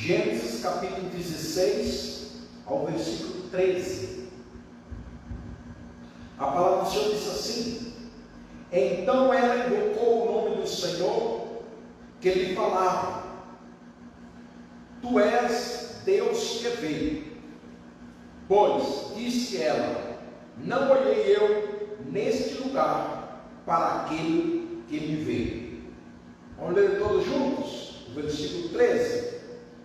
Gênesis capítulo 16, ao versículo 13. A palavra do Senhor diz assim: então ela invocou o nome do Senhor que lhe falava: tu és Deus que vê. Pois, disse ela, não olhei eu neste lugar para aquele que me vê. Vamos ler todos juntos? O versículo 13.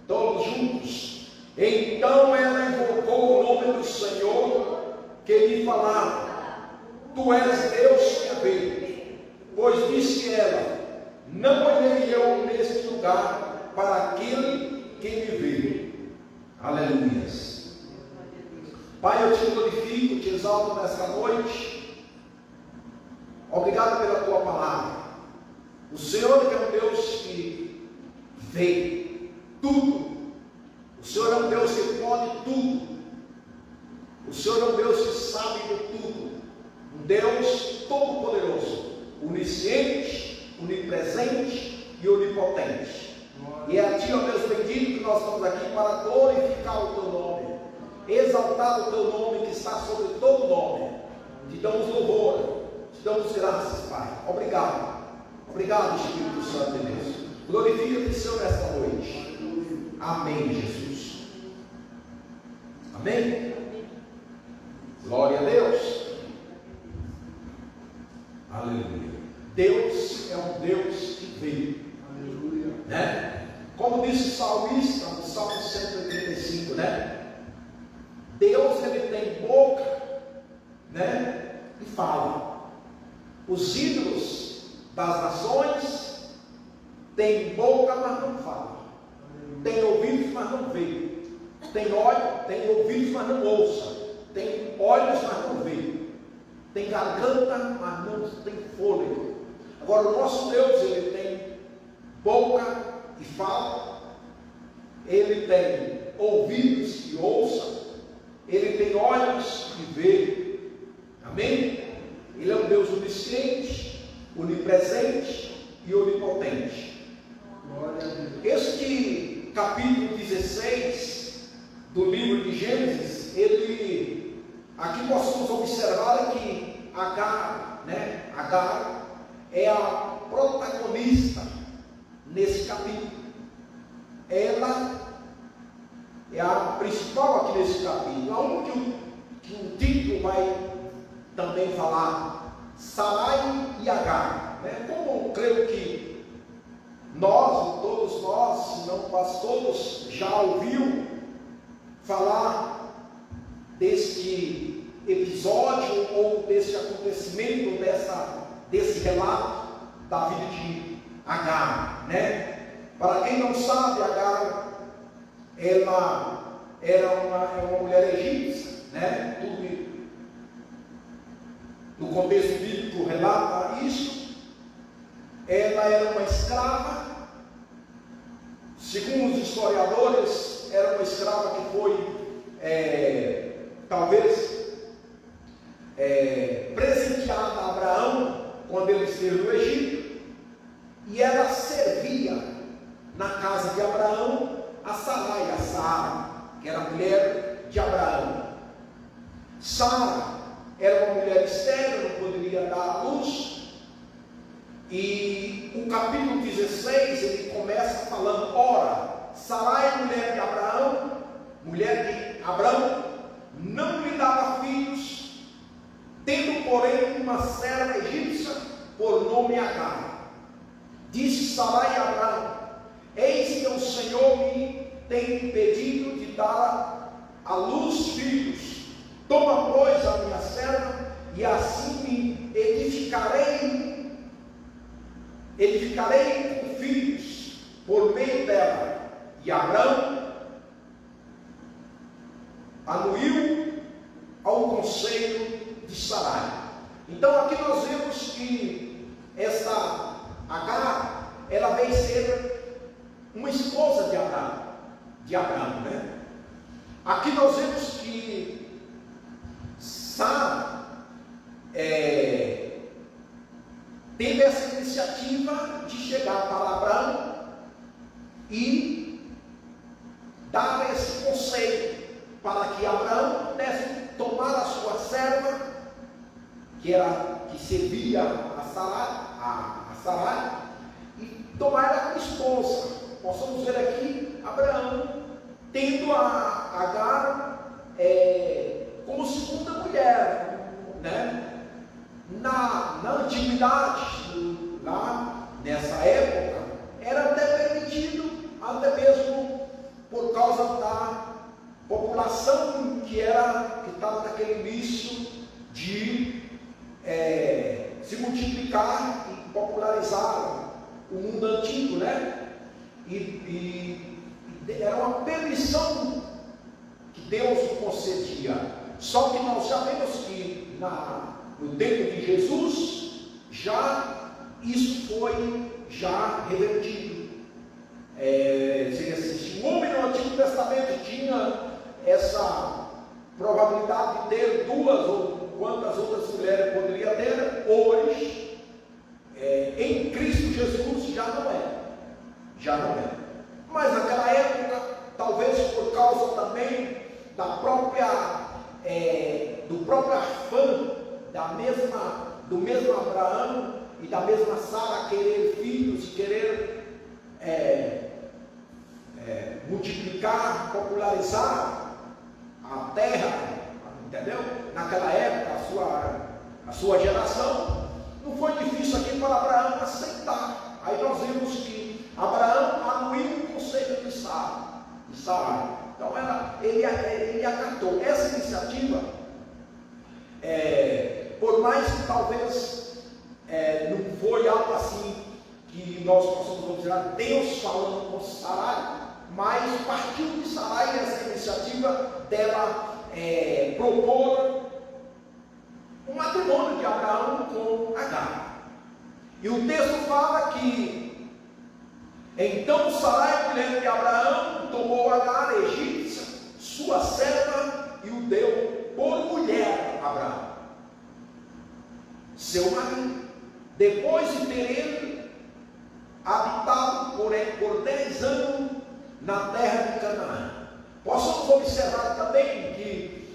Todos juntos. Então ela invocou o nome do Senhor que lhe falava: tu és Deus que vê. Pois disse ela, não olhei eu neste lugar para aquele que me vê. Aleluia. Pai, eu te glorifico, te exalto nesta noite. Obrigado pela tua palavra. O Senhor que é um Deus que vê tudo. O Senhor é um Deus que pode tudo. O Senhor é um Deus que sabe de tudo. Um Deus todo-poderoso, onisciente, onipresente e onipotente. E é a Ti, ó Deus bendito, que nós estamos aqui para glorificar o Teu nome, exaltar o Teu nome que está sobre todo nome. Te damos louvor, te damos graças, Pai. Obrigado. Obrigado, Espírito Santo de Deus. Glorifica-te, Senhor, nesta noite. Amém, Jesus. Amém? Glória a Deus. Aleluia. Deus é um Deus que vê. Aleluia. Né? Como disse o salmista no Salmo 185, né? Deus, ele tem boca, né? E fala. Os ídolos das nações têm boca, mas não fala. Tem ouvidos, mas não vê. Tem olhos, tem ouvidos, mas não ouça. Tem olhos, mas não vê. Tem garganta, mas não tem fôlego. Agora o nosso Deus, ele tem boca e fala. Ele tem ouvidos e ouça. Ele tem olhos e vê. Amém? Ele é um Deus onisciente, onipresente e onipotente. Este capítulo 16 do livro de Gênesis, aqui nós vamos observar que Agar, né? Agar é a protagonista nesse capítulo. Ela é a principal aqui nesse capítulo. Aonde que o título vai também falar Sarai e Agar, né? Como eu creio que nós, todos nós, se não quase todos, já ouviu falar deste episódio ou desse acontecimento, desse relato da vida de Agar, né? Para quem não sabe, Agar, ela era uma mulher egípcia, né? Tudo no contexto bíblico relata isso. Ela era uma escrava, segundo os historiadores, era uma escrava que foi, talvez, presenteada a Abraão quando ele esteve no Egito, e ela servia na casa de Abraão a Sarai, a Sara, que era a mulher de Abraão. Sara era uma mulher estéril, não poderia dar à luz. E o capítulo 16, ele começa falando: ora, Sarai, mulher de Abraão, não lhe dava filhos, tendo porém uma serva egípcia por nome Agar. Disse Sarai a Abraão: eis que o Senhor me tem impedido de dar à luz filhos. Toma, pois, a minha serva, e assim me edificarei com filhos por meio dela. E Abraão anuiu ao conselho de Sarai. Então aqui nós vemos que essa Agar, ela veio ser uma esposa de Abraão, né? Aqui nós vemos que Sara teve essa iniciativa de chegar para Abraão e que servia a Sarai, e tomar ela como esposa. Possamos ver aqui Abraão tendo a Agar como segunda mulher, né? Na antiguidade, lá nessa época, era até permitido, até mesmo por causa da população que estava naquele início de se multiplicar e popularizar o mundo antigo, né? E era uma permissão que Deus concedia. Só que nós já vemos que no tempo de Jesus, isso foi revertido. Se o homem no Antigo Testamento tinha essa probabilidade de ter 2 ou quantas outras mulheres poderia ter, hoje, em Cristo Jesus, já não é. Mas naquela época, talvez por causa também do próprio afã do mesmo Abraão e da mesma Sara querer filhos, querer multiplicar, popularizar a terra, entendeu? Naquela época, a sua geração, não foi difícil aqui para Abraão aceitar. Aí nós vimos que Abraão anuiu o conselho de Sarai. Então ele acatou essa iniciativa, por mais que talvez não foi algo assim que nós possamos considerar Deus falando com Sarai, mas partiu de Sarai essa iniciativa dela propor um matrimônio de Abraão com Agar. E o texto fala que então Sarai, mulher de Abraão, tomou Agar, egípcia, sua serva, e o deu por mulher a Abraão, seu marido, depois de ter ele habitado por 10 anos na terra de Canaã. Possamos observar também que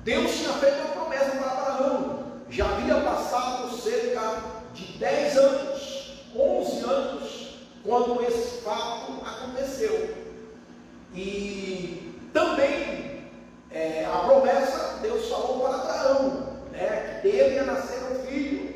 Deus tinha feito uma promessa para Abraão. Já havia passado cerca de 10 anos, 11 anos, quando esse fato aconteceu. E também a promessa, Deus falou para Abraão, né, que dele ia nascer um filho.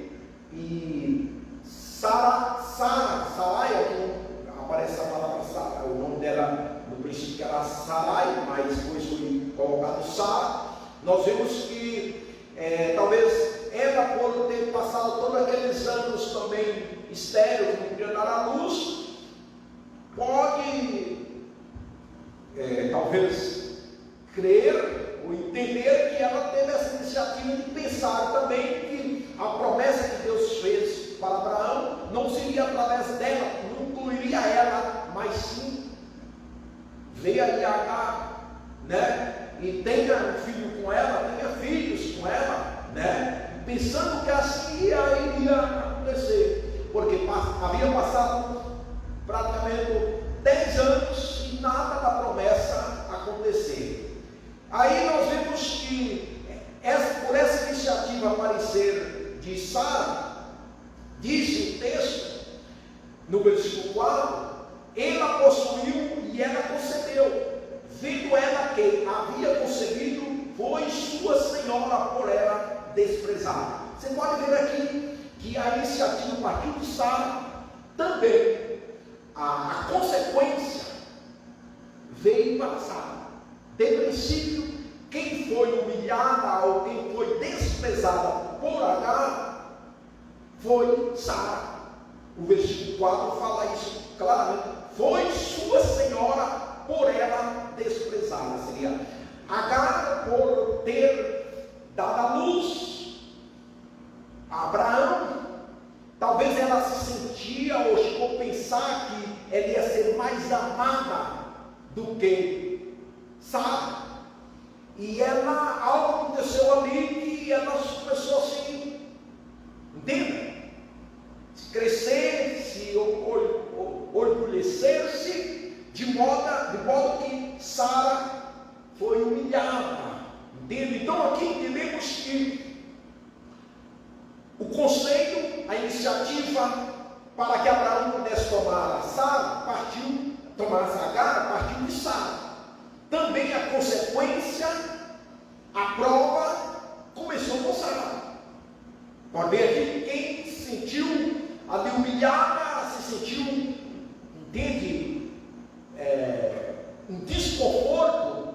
E Sarai, aqui aparece a palavra Sarai, o nome dela no princípio era Sarai, mas depois foi colocado Sara. Nós vemos que talvez ela, por ter passado todos aqueles anos também estéril, não podia dar à luz, pode talvez crer ou entender que ela teve essa iniciativa de pensar também que a promessa que Deus fez para Abraão não seria através dela, não incluiria ela, mas sim veio aí Agar, né? E tenha um filho com ela, tenha filhos com ela, né? Pensando que assim iria acontecer, porque havia passado praticamente 10 anos e nada da promessa acontecer. Aí nós vemos que por essa iniciativa aparecer de Sara, diz o texto no versículo 4, ela possuiu e ela concedeu, vendo ela que havia concebido, foi sua senhora por ela desprezada. Você pode ver aqui que a iniciativa partiu de Sara, também a consequência veio para Sara. De princípio, quem foi humilhada ou quem foi desprezada por Agar foi Sara. O versículo 4 fala isso claramente. Foi sua senhora por ela desprezada. Seria Agar por ter dado a luz a Abraão. Talvez ela se sentia ou chegou a pensar que ela ia ser mais amada do que Sara. E algo aconteceu ali que ela começou assim, entende? Crescer, se orgulhecer-se, de modo que Sara foi humilhada, Entende? Então aqui entendemos que o conselho, a iniciativa para que Abraão pudesse tomar a Sara, tomar Agar, partiu de Sara. Também a consequência, a prova, começou com Sara. Pode ver aqui quem se sentiu ali humilhada, se sentiu, entende, um desconforto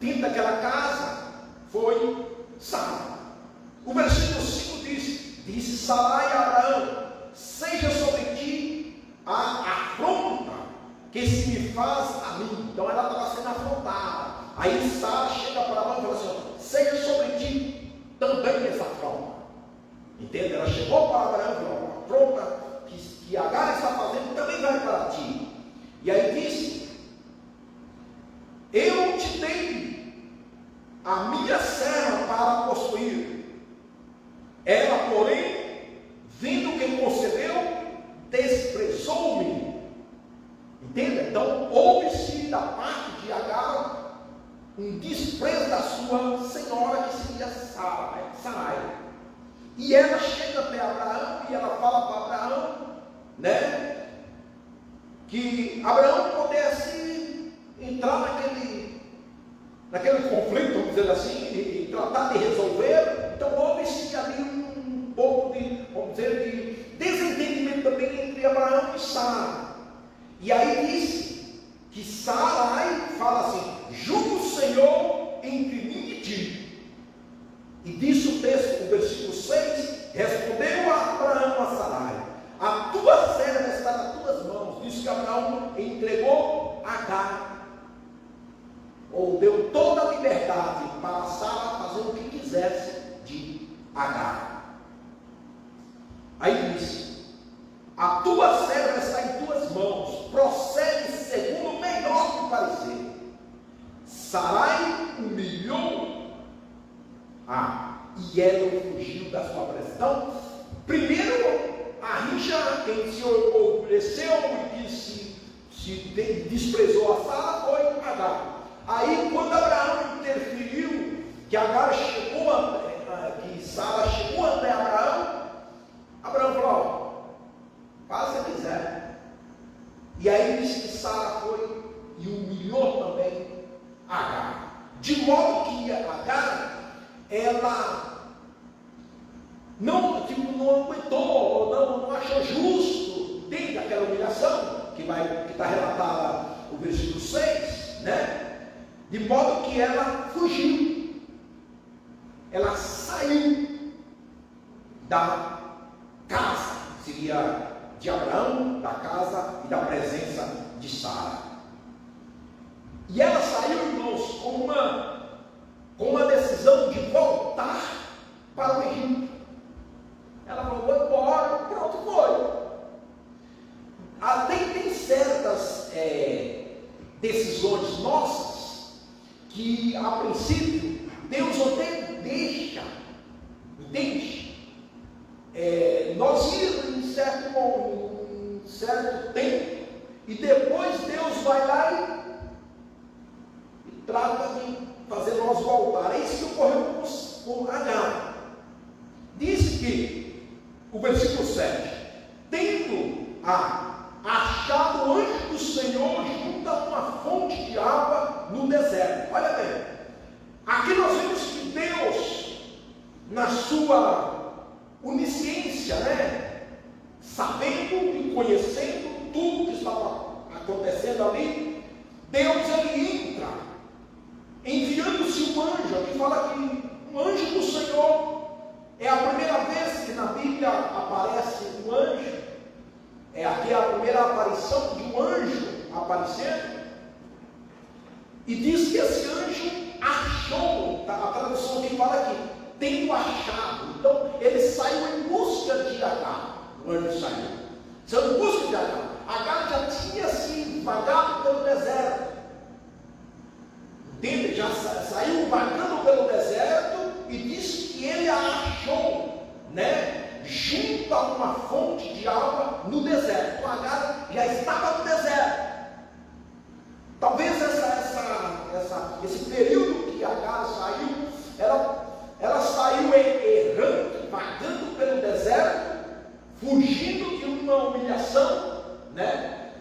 dentro daquela casa, foi Sara. O versículo 5 diz: disse Sarai a Abraão: seja sobre ti a afronta que se me faz a mim. Então ela estava sendo afrontada. Aí Sara chega para Abraão e fala assim: seja sobre ti também essa afronta. Entende? Ela chegou para Abraão e falou: a afronta que Agar está fazendo também vai para ti. E aí disse: eu te dei a minha serva para possuir. Ela, porém, vendo quem concedeu, desprezou-me. Entenda? Então, houve-se da parte de Agar um desprezo da sua senhora, que seria Sarai. E ela chega até Abraão e ela fala para Abraão, né, que Abraão pudesse entrar naquele conflito, vamos dizer assim, e tratar de resolver. Então houve-se ali um pouco de, vamos dizer, de desentendimento também entre Abraão e Sara. E aí disse que Sarai fala assim: julga o Senhor entre mim e ti. E disse o texto, o versículo 6, respondeu Abraão a Sarai: a tua serva está nas tuas mãos. Diz que Abraão entregou Agar, ou deu toda a liberdade para Sara fazer o que quisesse de Agar. Aí disse: a tua serva está em tuas mãos, procede segundo o melhor que parecer. Sarai humilhou e ela fugiu da sua presença. Então, primeiro, a rixa, quem se ofereceu e se desprezou a Sara foi Agar. Aí, quando Abraão interferiu, que Agar chegou, que Sara chegou até Abraão, Abraão falou: faz o que quiser. E aí disse que Sara foi e humilhou também Agar, de modo que Agar, ela não aguentou, não achou justo, dentro daquela humilhação que está relatada no versículo 6, né? De modo que ela fugiu, ela saiu da casa, seria de Abraão, da casa e da presença de Sara. E ela saiu, irmãos, com uma decisão de voltar para o Egito. Ela falou: vou embora, pronto, foi. Até tem certas decisões nossas que, a princípio, Deus até deixa, entende? Nós irmos em certo tempo, e depois Deus vai lá e trata de fazer nós voltar. É isso que ocorreu com Agar. Diz que, o versículo 7, tendo achado o anjo do Senhor junto a uma fonte de água no deserto. Olha bem, aqui nós vemos que Deus, na sua onisciência, né, sabendo e conhecendo tudo que estava acontecendo ali, Deus ele entra, enviando-se um anjo. Aqui fala que um anjo do Senhor, é a primeira vez que na Bíblia aparece um anjo. Aqui a primeira aparição de um anjo aparecendo. E diz que esse anjo achou, a tradução que fala aqui, tendo achado. Então ele saiu em busca de Agar. O anjo saiu em busca de Agar. Agar já tinha se vagado pelo deserto. Entende? Já saiu vagando pelo deserto e disse que ele a achou, né, junto a uma fonte de água no deserto. Então Agar já estava no deserto. Talvez esse período que Agar saiu fugindo de uma humilhação, né?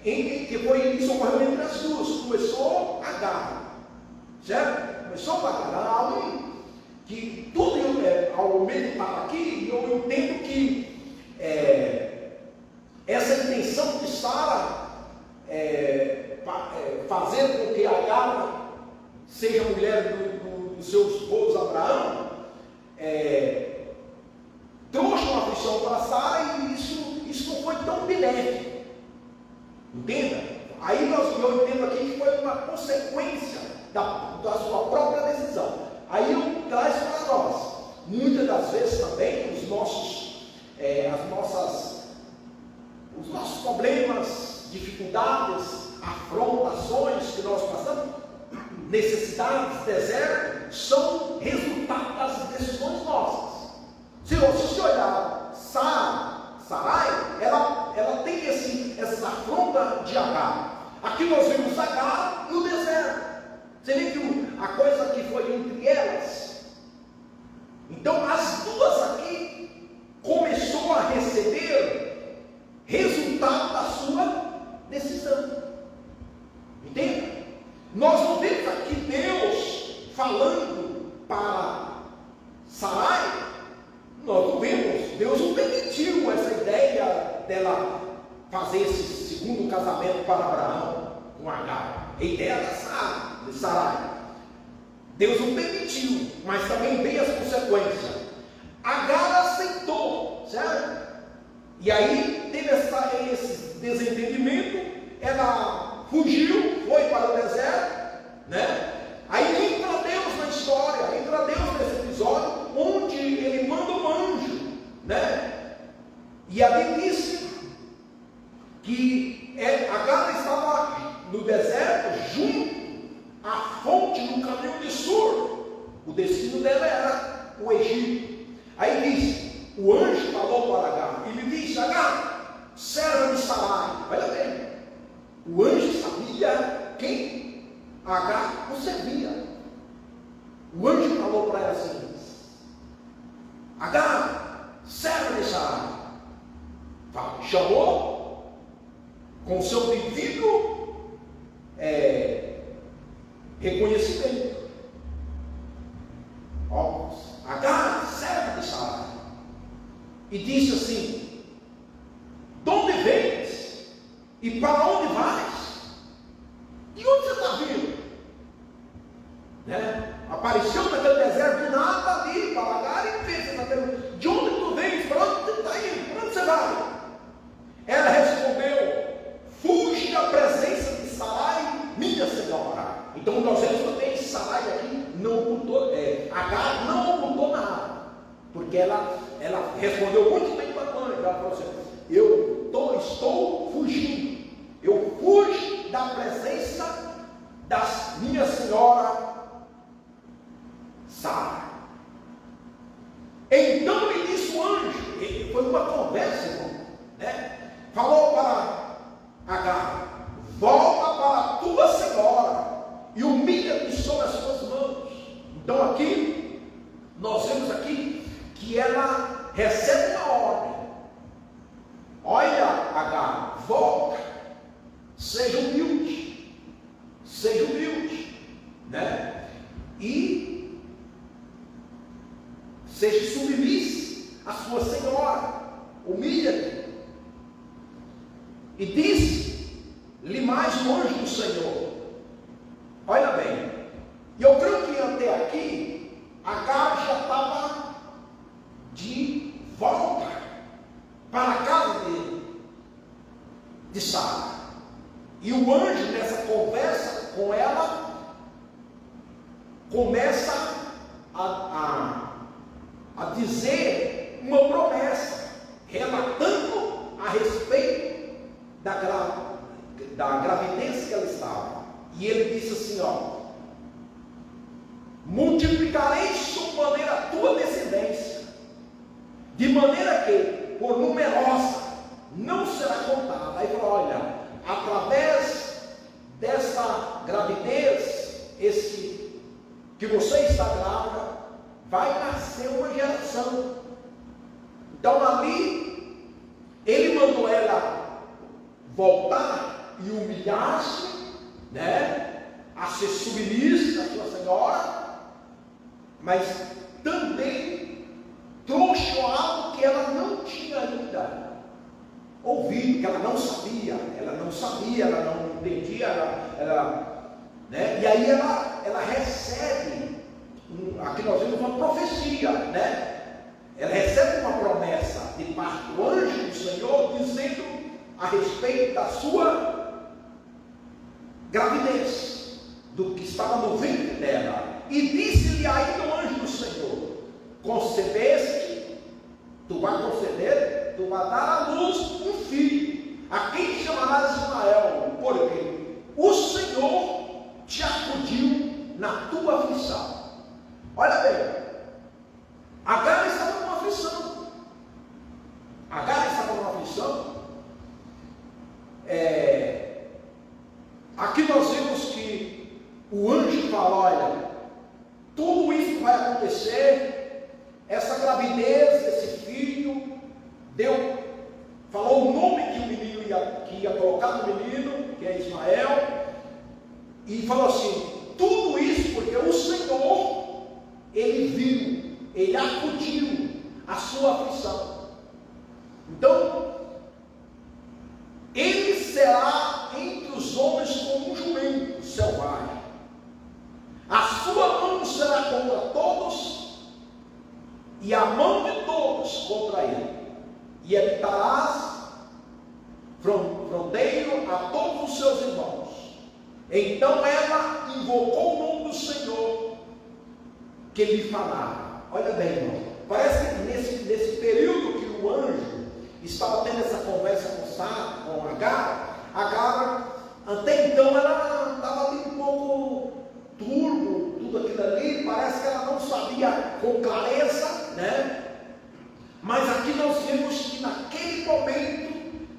Isso ocorreu entre as duas. Começou Agar, certo? Começou Agar, que tudo ao meio estava aqui, e eu entendo que essa intenção de Sara fazer com que Agar seja mulher do seu esposo Abraão, trouxe uma aflição para Sara, e isso não foi tão benéfico. Entenda? Aí eu entendo aqui que foi uma consequência da sua própria decisão. Aí eu traz para nós, muitas das vezes também, os nossos problemas, dificuldades, afrontações que nós passamos, necessidades, deserto, são resultado das decisões nossas. Se você olhar Sarai, ela tem essa afronta de Agar. Aqui nós vemos Agar no deserto. Você vê que a coisa que foi entre elas. Então as duas aqui começou a receber resultado da sua decisão. Entende? Nós não vemos aqui Deus falando para Sarai. Nós não vemos. Deus não permitiu essa ideia dela fazer esse segundo casamento para Abraão com Agar. A ideia de Sarai. Deus não permitiu, mas também veio as consequências. Agar aceitou, certo? E aí teve esse desentendimento. Ela fugiu, foi para o deserto, né? Aí entra Deus na história, entra Deus nesse episódio, onde ele manda um anjo, né? E a Bíblia disse que Agar estava no deserto, junto à fonte no caminho de Sur. O destino dela era o Egito. Aí diz, o anjo falou para Agar, e lhe disse: Agar, serva de Sarai. Olha bem, o anjo sabia quem Agar o servia. O anjo falou para ela assim: Agar, serva de Sarai. Chamou com o seu devido reconhecimento. Agar, serva de Sarai. E disse assim: de onde vens? E para onde vais? De onde você está vindo? Né? Apareceu naquele deserto do nada ali, para Agar, e fez essa pergunta: de onde tu vens? Para onde você está indo? Para onde você vai? Ela respondeu: fuge da presença de Sarai, minha senhora. Então nós vemos também que Sarai aqui não ocultou, Agar não ocultou nada, porque ela respondeu muito bem para a mãe. Ela falou assim: eu estou fugindo, eu fujo da presença da minha senhora Sara. Então lhe disse o anjo, foi uma conversa, irmão, né? Falou para Agar: volta para a tua senhora e humilha-te sobre as suas mãos. Então aqui, nós vemos aqui que ela recebe uma ordem: olha, Agar, volta, seja humilde, né? E seja submissa à sua senhora, humilha-te. E disse-lhe mais o anjo do Senhor: olha bem, eu creio que até aqui Agar já estava de volta para a casa de Sara. E o anjo, nessa conversa com ela, começa a dizer uma promessa, relatando a respeito da gravidez que ela estava. E ele disse assim: multiplicarei sobremaneira a tua descendência, de maneira que, por numerosa, não será contada. Aí falou: olha, através dessa gravidez, que você está grávida, vai nascer uma geração. Então ali, ele mandou ela voltar e humilhar-se, né? A ser submissa à sua senhora, mas também trouxe algo que ela não tinha ainda ouvido, que ela não sabia, ela não entendia, né? E aí ela recebe, aqui nós vemos uma profecia, né? Ela recebe uma promessa de parte do anjo do Senhor, dizendo a respeito da sua gravidez, do que estava no ventre dela. E disse-lhe ainda o anjo do Senhor: concebeste, tu vai dar à luz um filho, a quem chamarás Ismael, porque o Senhor te acudiu na tua aflição. Olha bem, Agar estava numa aflição. Aqui nós vemos que o anjo fala: olha, tudo isso vai acontecer, essa gravidez, esse filho, falou o nome que o menino que ia colocar no menino, que é Ismael, e falou assim: tudo isso porque o Senhor, ele viu, ele acudiu a sua aflição. Então, ele será entre os homens como um jumento selvagem, a sua mão será contra todos, e a mão de todos contra ele, e habitarás fronteiro a todos os seus irmãos. Então ela invocou o nome do Senhor que lhe falava. Olha bem, irmão, parece que nesse período que o anjo estava tendo essa conversa com Agar, até então ela estava ali um pouco turbo, tudo aquilo ali, parece que ela não sabia com clareza, né? Mas aqui nós vemos que naquele momento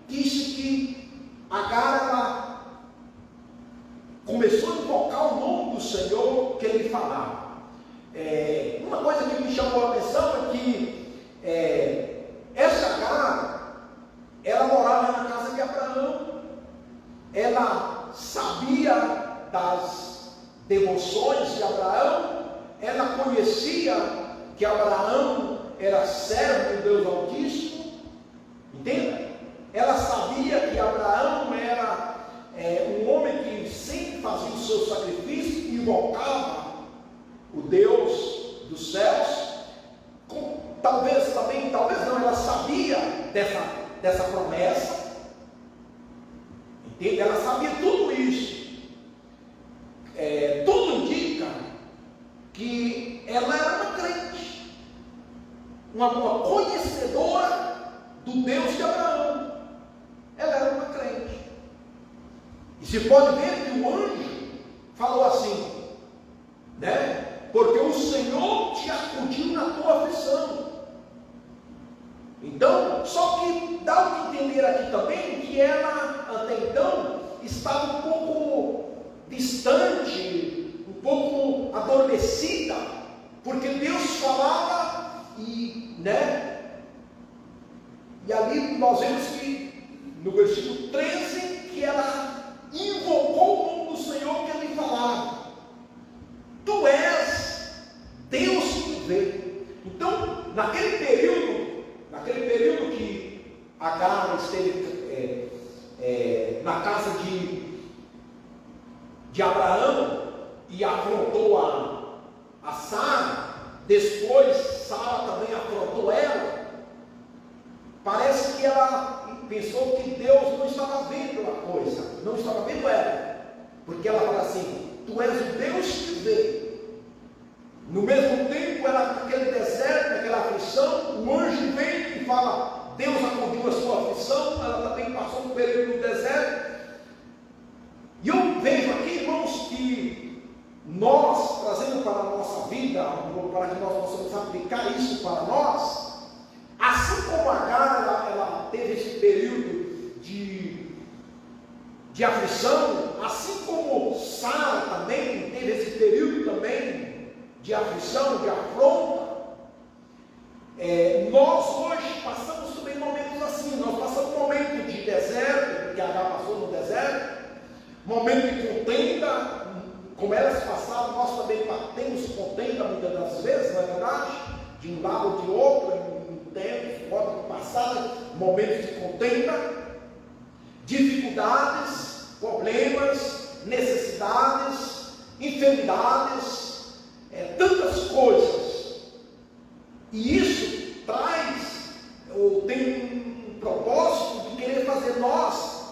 disse que Agar, ela começou a invocar o nome do Senhor que ele falava. Uma coisa que me chamou a atenção é que essa Agar, ela morava na casa de Abraão, ela sabia das devoções de Abraão, ela conhecia que Abraão era servo do Deus Altíssimo, entenda? Ela sabia que Abraão era um homem que sempre fazia o seu sacrifício e invocava o Deus dos céus. Talvez não, ela sabia dessa promessa, entende? Ela sabia tudo isso. Tudo indica que ela era uma crente, uma conhecedora do Deus de Abraão. Ela era uma crente. E se pode ver que o anjo falou assim, né? Porque o Senhor te acudiu na tua aflição. Então, só que dá o que entender aqui também que ela até então estava um pouco distante, um pouco adormecida, porque Deus falava e ali nós vemos que no versículo 13 que ela invocou o nome do Senhor que ele falava: tu és Deus que vê. Então, naquele período que Agar esteve na casa de Abraão e afrontou a Sara, depois Sara também afrontou ela, parece que ela pensou que Deus não estava vendo a coisa, não estava vendo ela, porque ela fala assim: tu és o Deus que vê. No mesmo tempo, ela naquele deserto, naquela aflição, o anjo vem e fala: Deus acudiu a sua aflição. Ela também passou um período no deserto. E eu vejo aqui, irmãos, que nós, trazendo para a nossa vida, para que nós possamos aplicar isso para nós, assim como Agar, ela teve esse período de aflição, assim como Sara também teve esse período também de aflição, de afronta, nós hoje passamos também momentos assim. Nós passamos um momento de deserto, que Agar passou no deserto, momento de contenda, como elas passaram, nós também temos contenda muitas das vezes, não é verdade? De um lado ou de outro, em tempos, modo passado, momentos de contenda, dificuldades, problemas, necessidades, enfermidades, tantas coisas. E isso traz, ou tem um propósito de querer fazer nós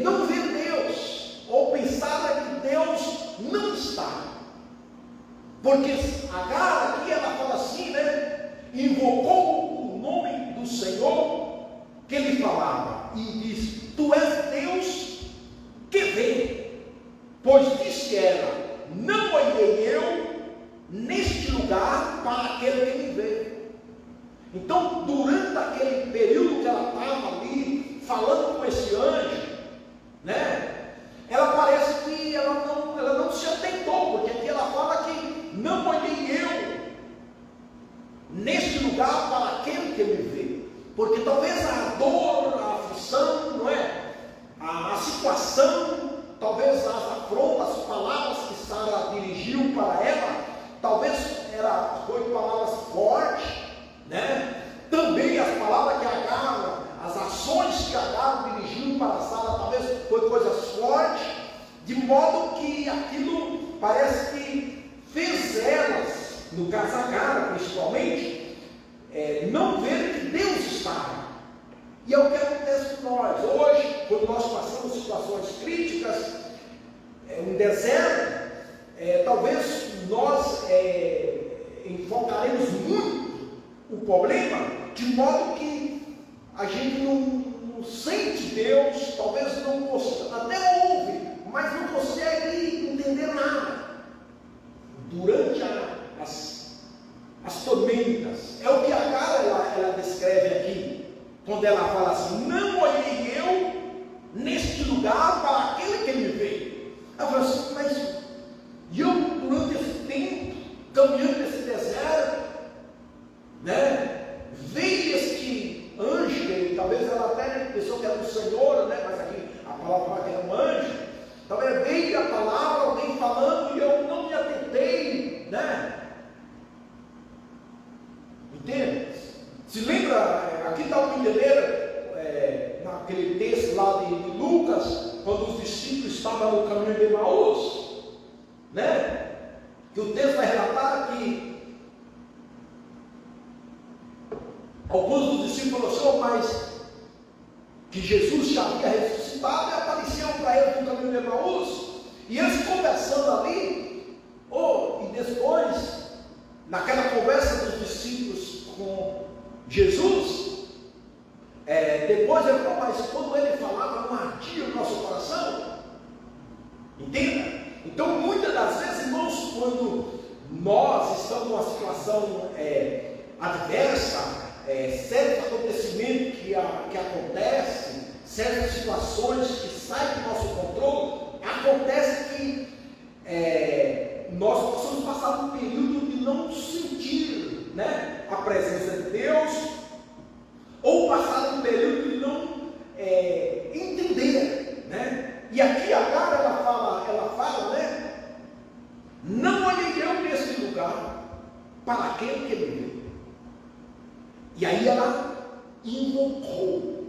não ver Deus, ou pensar que Deus não está. Porque Agar aqui, ela fala assim, né? Invocou o nome do Senhor que lhe falava, e disse: Tu és Deus que vê. Pois disse ela: Não olhei eu neste lugar para aquele que me vê. Então, durante aquele período que ela estava ali, falando com esse anjo, né? Ela parece que ela não se atentou, porque aqui ela fala que não olhei eu neste lugar para aquele que me vê. Porque talvez a dor, a aflição, não é? A situação, talvez as afrontas, as palavras que Sara dirigiu para ela, talvez foi palavras fortes, né? Também as palavras que Agar, as ações que Agar dirigiu para Sara, talvez foi coisas fortes, de modo que aquilo parece que fez elas, no caso Agar principalmente, não ver que Deus estava. E é o que acontece com nós hoje, quando nós passamos situações críticas, um deserto, talvez nós enfocaremos muito o problema, de modo que a gente não sente Deus, talvez não consiga, até ouve, mas não consegue entender nada durante as tormentas. É o que Agar ela descreve aqui, quando ela fala assim: Não olhei eu neste lugar para aquele que me veio. Ela fala assim: Mas eu, durante esse tempo, caminhando nesse deserto, né, veio este anjo, que talvez ela até pensou que era o Senhor, né, mas aqui a palavra fala que era um anjo. Talvez veio a palavra, alguém falando, e eu não me atentei, né? Entende? Se lembra, aqui está o entender, naquele texto lá de Lucas, quando os discípulos estavam no caminho de Emaús, né? Que o texto vai relatar que alguns dos discípulos falaram: mas que Jesus já havia ressuscitado, e apareceram para eles no caminho de Emaús, e eles conversando ali, e depois, naquela conversa dos discípulos com Jesus, depois ele falou: mas quando ele falava, não ardia o nosso coração? Entenda? Então, muitas das vezes, irmãos, quando nós estamos numa situação adversa, certos acontecimentos que acontecem, certas situações que saem do nosso controle, acontece que nós possamos passar um período de não sentir, né, a presença de Deus, ou passar um período de não entender, né? E aqui Agar ela fala, né? Não olhei eu nesse lugar para aquele que me viu. E aí ela invocou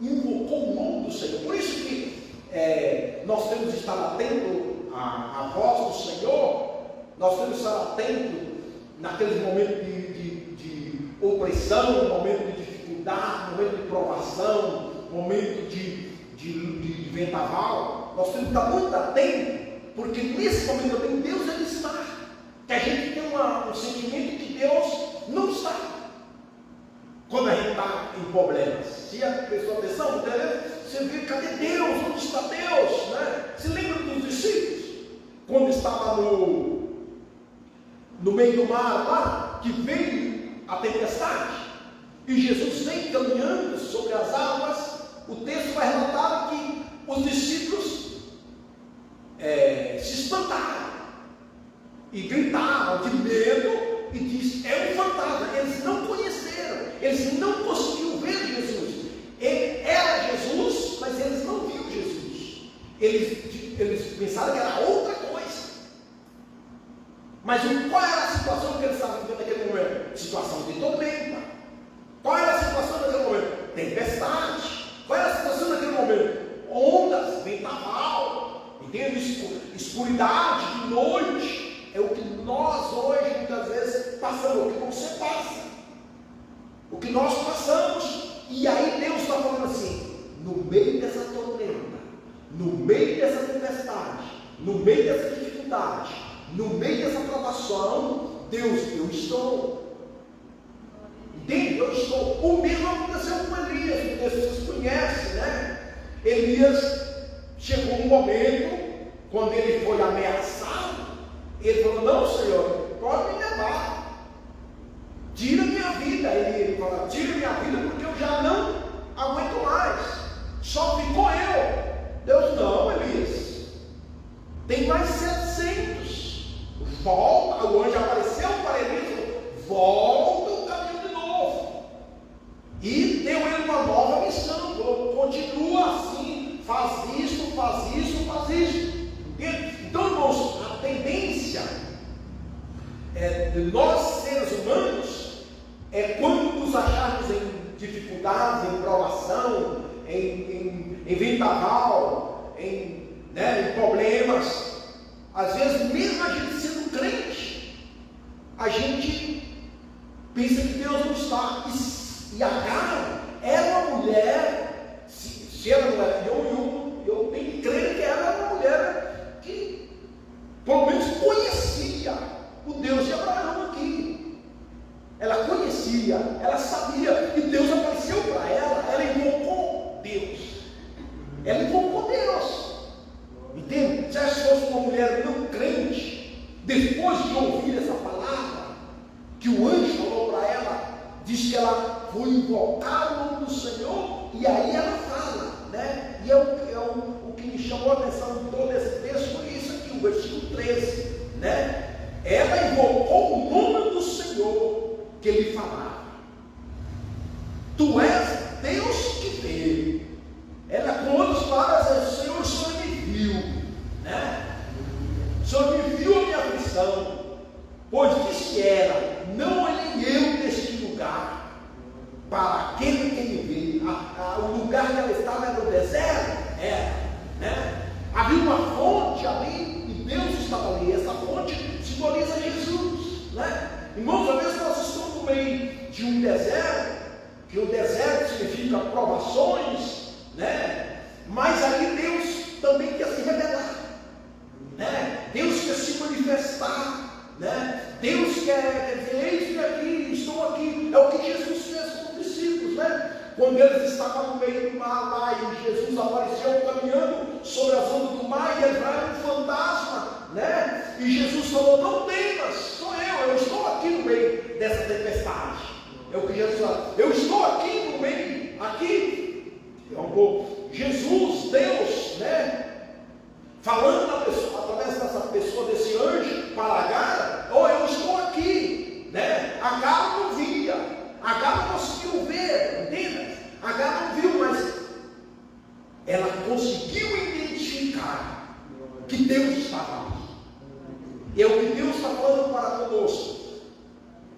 o nome do Senhor. Por isso que nós temos que estar atento à voz do Senhor. Nós temos que estar atento naqueles momentos de opressão, momento de dificuldade, momento de provação, momento de vendaval. Nós temos que estar muito atentos, porque nesse momento também Deus ele está. Que a gente tem um sentimento que Deus não está quando a gente está em problemas. Se a pessoa atenção, você vê: cadê Deus? Onde está Deus? Né? Se lembra dos discípulos quando estava no meio do mar lá, que veio a tempestade e Jesus vem caminhando sobre as águas? O texto vai relatar que os discípulos se espantaram e gritaram de medo e disse: é um fantasma. Eles não conheceram, Eles não conseguiam ver Jesus. Ele era Jesus, mas eles não viam Jesus. Eles pensaram que era outra coisa. Mas qual era a situação que eles estavam vivendo naquele momento? Situação de tormenta. Qual era a situação naquele momento? Tempestade. Qual era a situação naquele momento? Ondas, vendaval, entende? Escuridade de noite. É o que nós hoje muitas vezes passamos, o que você passa, o que nós passamos. E aí Deus está falando assim: no meio dessa tormenta, no meio dessa tempestade, no meio dessa dificuldade, no meio dessa provação, Deus, eu estou. Entende? Eu estou. O mesmo aconteceu com Elias, porque vocês conhecem, né? Elias chegou um momento, quando ele foi ameaçado, ele falou: não, Senhor, pode me levar, tira minha vida. Ele falou: tira minha vida, porque eu já não aguento mais, só ficou eu. Deus: não, Elias, tem mais 700. Volta. O anjo apareceu para Elias e falou: volta o caminho de novo. E deu ele uma nova missão. Falou: continua assim, faz isso, faz isso, faz isso. Então, irmãos, a tendência de nós, seres humanos, é quando nos acharmos em dificuldades, em provação, em vendaval, em problemas. Às vezes, mesmo a gente sendo crente, a gente pensa que Deus não está. E Agar era uma mulher, se ela não era, eu tenho que crer que ela era uma mulher que, pelo menos, conhecia o Deus de Abraão aqui. Ela conhecia, ela sabia que Deus apareceu para ela, ela invocou Deus. Ela invocou Deus. Entende? Se fosse uma mulher não crente, depois de ouvir essa palavra, que o anjo falou para ela, diz que ela foi invocar o nome do Senhor, e aí ela fala, né? E o que me chamou a atenção de todo esse texto foi isso aqui, o versículo 13, né? Ela invocou o nome do Senhor que lhe falava. Tu és Deus que vê. Ela com outras palavras, Senhor, o Senhor me viu, né? O Senhor me viu a minha aflição, pois disse ela: não olhei eu neste lugar para aquele que me vê. O lugar que ela estava era no deserto, né? Havia uma fonte ali e Deus estava ali. Essa fonte simboliza Jesus, né? Irmãos, às vezes nós estamos no meio de um deserto, que o deserto significa provações, né? Mas ali Deus também quer se revelar, né? Deus quer se manifestar, né? Deus quer dizer: eis-me aqui, estou aqui. É o que Jesus fez com os discípulos, né? Quando eles estavam no meio do mar lá e Jesus apareceu caminhando sobre as ondas do mar, e eles viram um fantasma, né? E Jesus falou: não temas, sou eu estou aqui no meio dessa tempestade. É o que Jesus fala: eu estou aqui no meio, aqui. Jesus, Deus, né? Falando através dessa pessoa, desse anjo, para Agar: eu estou aqui, né? Agar não via, Agar não conseguiu ver, entenda? Agar não viu, mas ela conseguiu identificar que Deus estava ali. É o que Deus está falando para conosco.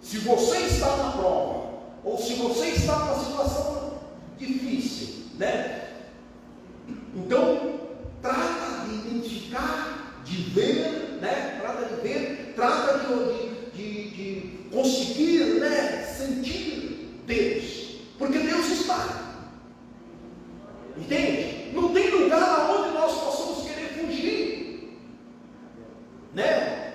Se você está na prova, ou se você está numa situação difícil, né? Então, trata de identificar, de ver, né? Trata de ver, trata de conseguir, né? Sentir Deus, porque Deus está. Entende? Não tem lugar aonde nós possamos querer fugir, né?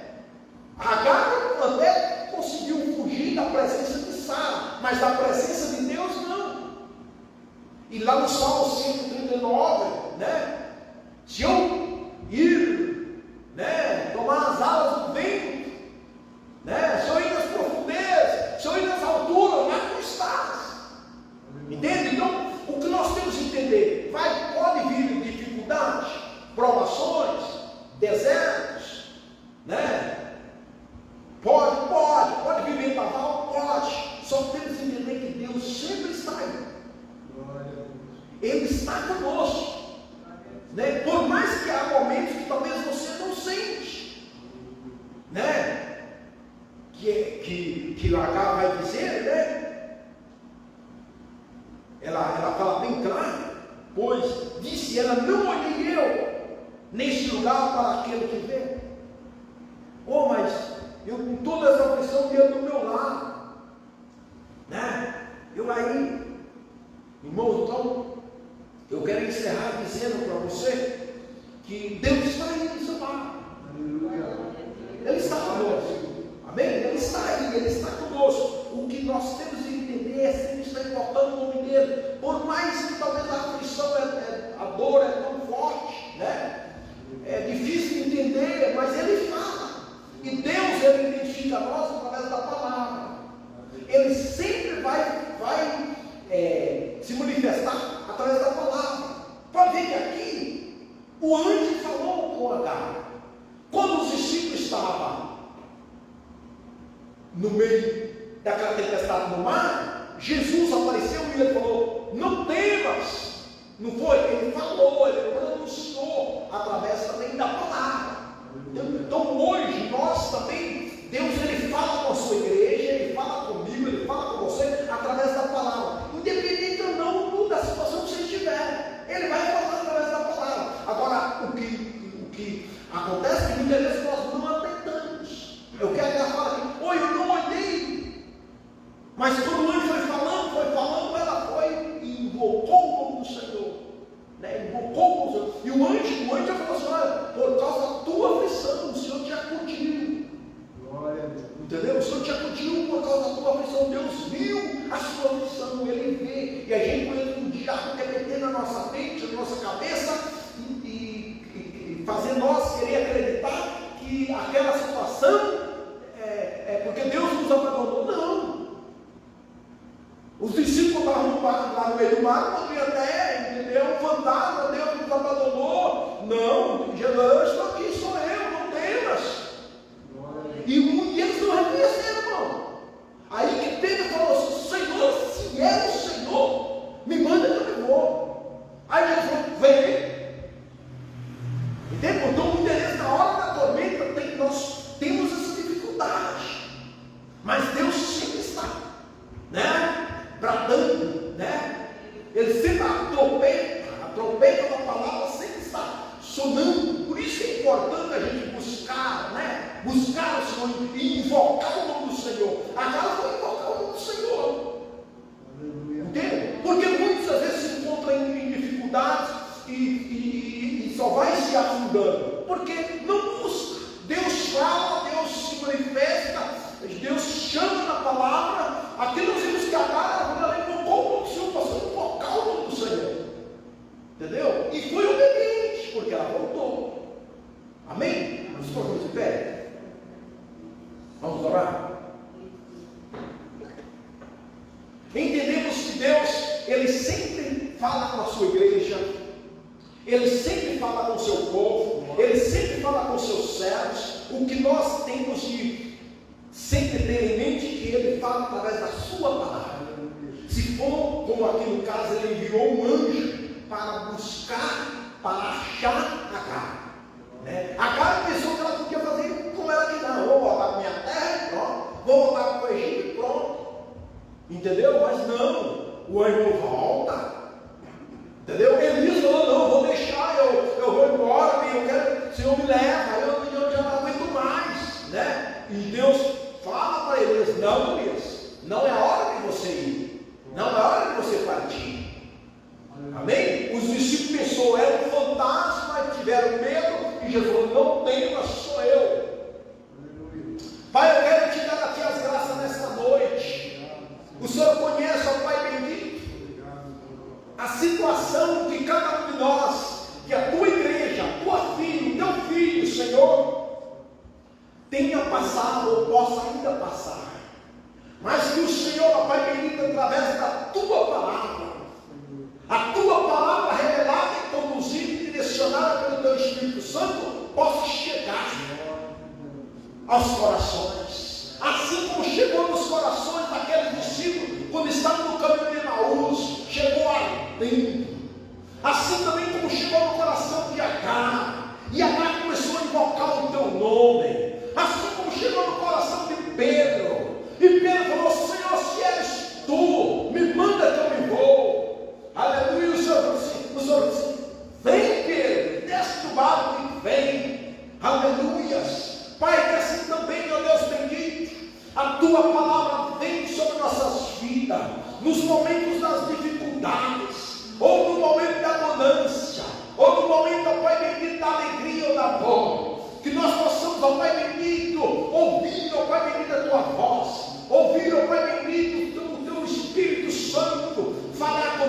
Agar até conseguiu fugir da presença de Sara, mas da presença de Deus não. E lá no Salmo 139, né? Se eu ir, né, tomar as alas do vento, né, se eu ir nas profundezas, se eu ir nas alturas, lá tu estás. Entende? Então, o que nós temos que entender, pode vir dificuldade, provações, desertos, né? Pode vir vendaval, pode. Só temos que entender que Deus Ele está conosco, né? Por mais que há momentos que talvez você não sente, né? Que Agar vai dizer, né? Ela fala bem claro, pois disse ela: não olhei eu neste lugar para aquele que vê. Oh, mas eu com toda essa aflição dentro do meu lar, né? Eu aí, irmão, então eu quero encerrar dizendo para você que Deus está aí no seu lar. Ele está conosco. Amém? Ele está aí, Ele está conosco. O que nós temos que entender é sempre estar importando o nome dEle. Por mais que talvez a aflição, a dor é tão forte, né? É difícil de entender, mas Ele fala. E Deus, Ele identifica nós através da palavra. Ele sempre vai se manifestar através da palavra. Pode ver que aqui o anjo falou com Agar. Quando os discípulos estavam no meio daquela tempestade no mar, Jesus apareceu e ele falou: não temas. Não foi? Ele falou, ele pronunciou através também da palavra. Então hoje nós também, Deus ele fala com a sua igreja, ele fala comigo, ele fala com você através da palavra, independente ou não da situação que você estiver, ele vai falar através da palavra. Agora, o que acontece é que muitas vezes nós não atentamos. Eu quero que ela fale aqui: oi, eu não olhei, mas quando o anjo foi falando, ela foi e invocou o nome do Senhor, né? Invocou o Senhor. E o anjo falou assim: olha, por causa da tua aflição, o Senhor te acudiu. Glória a Deus. Entendeu? O Senhor te acudiu por causa da tua aflição. Deus viu a sua aflição, Ele vê. E a gente, quando um diabo quer meter na nossa mente, na nossa cabeça, e fazer nós querer acreditar que aquela situação é porque Deus nos abandonou. Não. Os discípulos estavam lá no meio do mar, poderiam até, entendeu? Um fantasma, Deus nos abandonou. Não, Jesus, estou aqui, sou eu, não temas. E eles não reconheceram, irmão. Aí que Pedro falou assim: Senhor, se é o Senhor, me manda que eu vou. Aí Jesus falou: vem. Entendeu? Então, muitas vezes na hora da tormenta, nós temos essa dificuldade. Mas Deus sempre está, né? Bradando, né? Ele sempre, a trombeta da palavra sempre está sonando. Por isso é importante a gente buscar, né? Buscar o Senhor e invocar o nome do Senhor. Aquela foi invocar o nome do Senhor. Entende? Porque muitas vezes se encontram em dificuldades e só vai se afundando. Porque não busca. Deus fala, Deus se manifesta, Deus chama na palavra. Aqui nós vimos que Agar, quando ela invocou o nome do Senhor, passou a invocar o nome do Senhor. Entendeu? E foi obediente, porque ela voltou. Amém? Vamos colocar de pé. Vamos orar? Entendemos que Deus, Ele sempre fala com a sua igreja, Ele sempre fala com o seu povo, Ele sempre fala com os seus servos. O que nós temos de sempre ter em mente que Ele fala através da sua palavra. Se for, como aqui no caso, Ele enviou um anjo para buscar, para achar Agar. Agar pensou que ela podia fazer como ela quis. Não, vou voltar para minha terra e pronto, vou voltar para o Egito e pronto. Entendeu? Mas não, o anjo volta. Entendeu? Elias falou: não, vou deixar, eu vou embora, eu quero, o Senhor me leva, eu já não aguento mais, né? E Deus fala para Elias: não, Elias, não é a hora de você ir, não é a hora de você partir. Amém? Os discípulos pensaram, era um fantasma, tiveram medo, e Jesus falou: não temas, sou eu. Pai, eu quero te dar aqui as graças nesta noite. O Senhor conhece, ó Pai bendito, a situação que cada um de nós, que a tua igreja, a tua filha, o teu filho, Senhor, tenha passado ou possa ainda passar, mas que o Senhor, ó Pai bendito, através da tua palavra, a tua palavra revelada e conduzida e direcionada pelo teu Espírito Santo, possa chegar aos corações, assim como chegou nos corações daqueles discípulos quando estavam no caminho de Emaús. Chegou ardendo,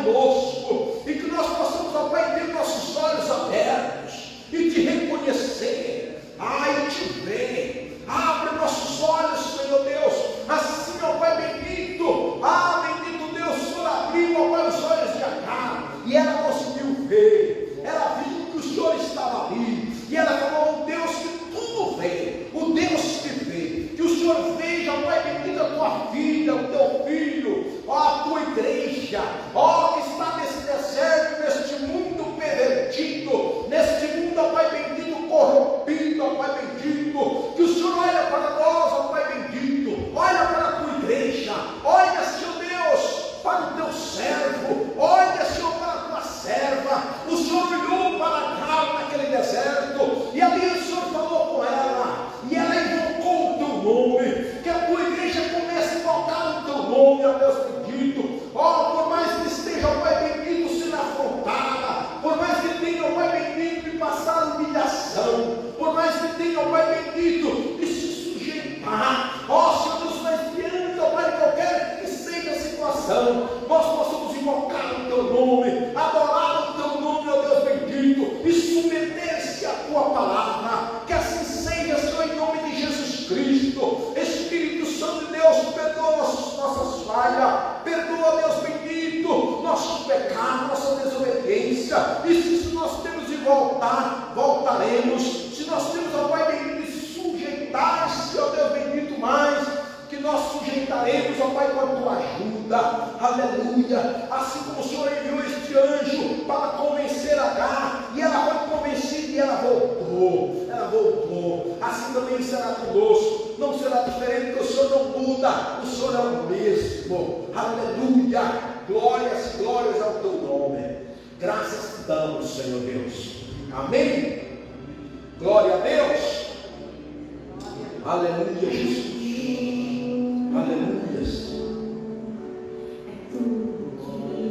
conosco, e que nós possamos, ó Pai, ter nossos olhos abertos e te reconhecer, e te ver. Abre nossos olhos, Senhor Deus, assim, ó Pai bendito, bendito Deus, o Senhor abriu, ó Pai, os olhos de Agar, e ela conseguiu ver, ela viu que o Senhor estava ali, e ela falou: o Deus que tudo vê, o Deus que vê, que o Senhor veja, ó Pai bendito, a tua filha, o teu filho, a tua igreja, que está nesse deserto, neste mundo pervertido, neste mundo, ó Pai bendito, corrompido, ó Pai bendito, que o Senhor olha para nós, ó Pai bendito, olha para a tua igreja, olha, Senhor Deus, para o teu servo, olha, Senhor, para a tua serva. O Senhor olhou para Agar naquele deserto, e ali o Senhor falou com ela, e ela invocou o teu nome, que a tua igreja comece a invocar o teu nome, ó Deus bendito, por mais que esteja, ó Pai bendito, sendo afrontada, por mais que tenha, ó Pai bendito, de passar humilhação, por mais que tenha, ó Pai bendito, de se sujeitar, Senhor Deus, mas diante, ó Pai, de qualquer que seja a situação, nós possamos invocar o teu nome, adorar o teu nome, ó Deus bendito, e submeter-se à tua palavra. Que assim seja, Senhor, em nome de Jesus Cristo. Espírito Santo de Deus, perdoa nossas falhas, perdoa, Deus bendito, nossos pecados, nossa desobediência. E se nós temos de voltar, voltaremos. Se nós temos, ó Pai bendito, de sujeitar-se, ó Deus bendito, mais que nós sujeitaremos, ó Pai, com a tua ajuda. Aleluia. Assim como o Senhor enviou este anjo para convencer Agar, e ela foi convencida e ela voltou, assim também será conosco. Não será diferente, porque o Senhor não muda, o Senhor é o mesmo. Aleluia. Glórias, glórias ao teu nome. Graças te damos, Senhor Deus. Amém. Glória a Deus. Aleluia, Jesus. Aleluia.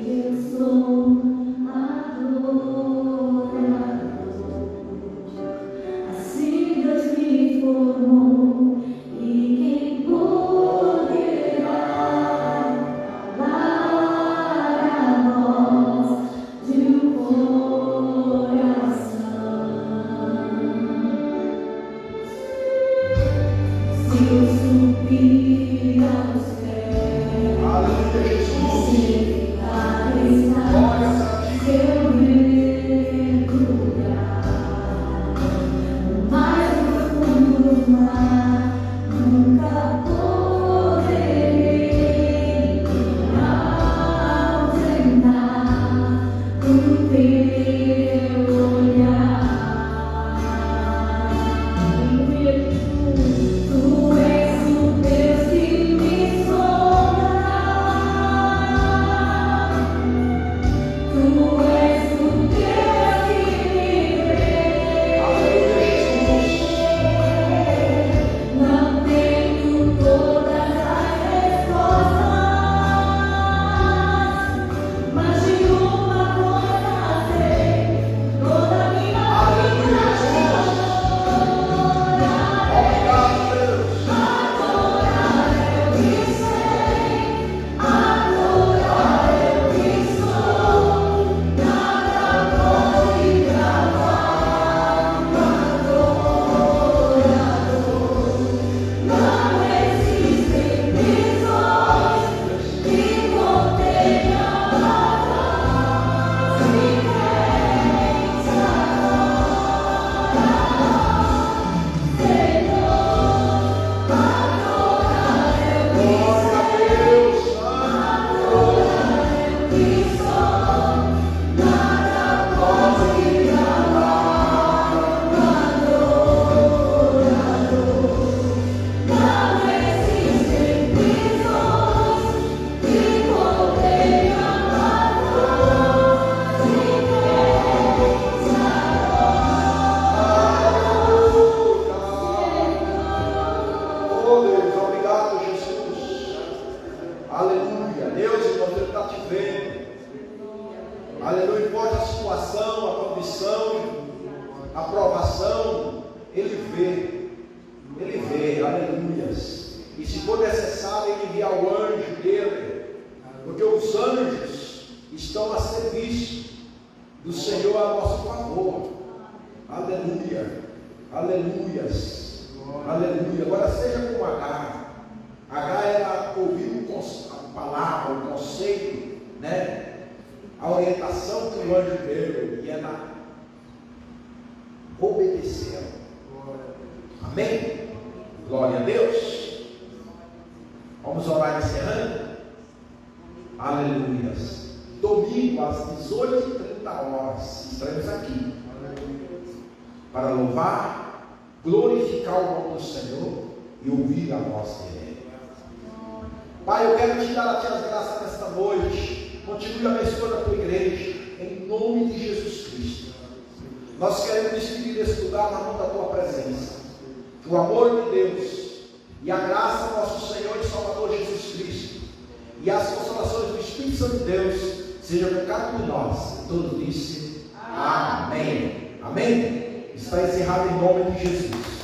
Eu sou adorado, assim Deus me formou, e quem poderá falar a voz de um coração? Se eu subir aos céus, Aleluia, Jesus. glórias a ti. Seu mergulhar no mais profundo do mar, nunca poderei me ausentar do teu olhar. Tu és o Deus que me sonda. Tu és o Deus que me vê. Não tenho todas as respostas, mas de uma coisa sei, toda a minha vida adorar eu que sei, adorar eu que sou, nada pode gravar um adorador. Não existem prisões que contenham a voz de quem te adora, Senhor. Adorar eu que sei, adorar eu que sou, nada pode gravar um adorador. Não existem prisões que contenham a voz de quem te Oh Deus, obrigado, Jesus. Aleluia. Deus, irmão, Ele está te vendo. Aleluia. Não importa a situação, a condição, a provação, Ele vê. Ele vê. Aleluia. E se for necessário, Ele enviar o anjo dele, porque os anjos estão a serviço do Senhor a nosso favor. Aleluia, aleluias, aleluia. Agora seja como H. H era ouvir a palavra, o conceito, né? A orientação que o anjo deu, e ela obedeceu. Amém? Glória a Deus. Vamos orar encerrando? Aleluias. Domingo às 18h30 estaremos aqui para louvar, glorificar o nome do Senhor e ouvir a voz dele. Pai, eu quero te dar a ti as graças nesta noite. Continue abençoando a tua igreja em nome de Jesus Cristo. Nós queremos despedir desse lugar na mão da tua presença. Que o amor de Deus e a graça do nosso Senhor e Salvador Jesus Cristo e as consolações do Espírito Santo de Deus sejam com cada um de nós. E todos disse amém. Amém? Está encerrado em nome de Jesus.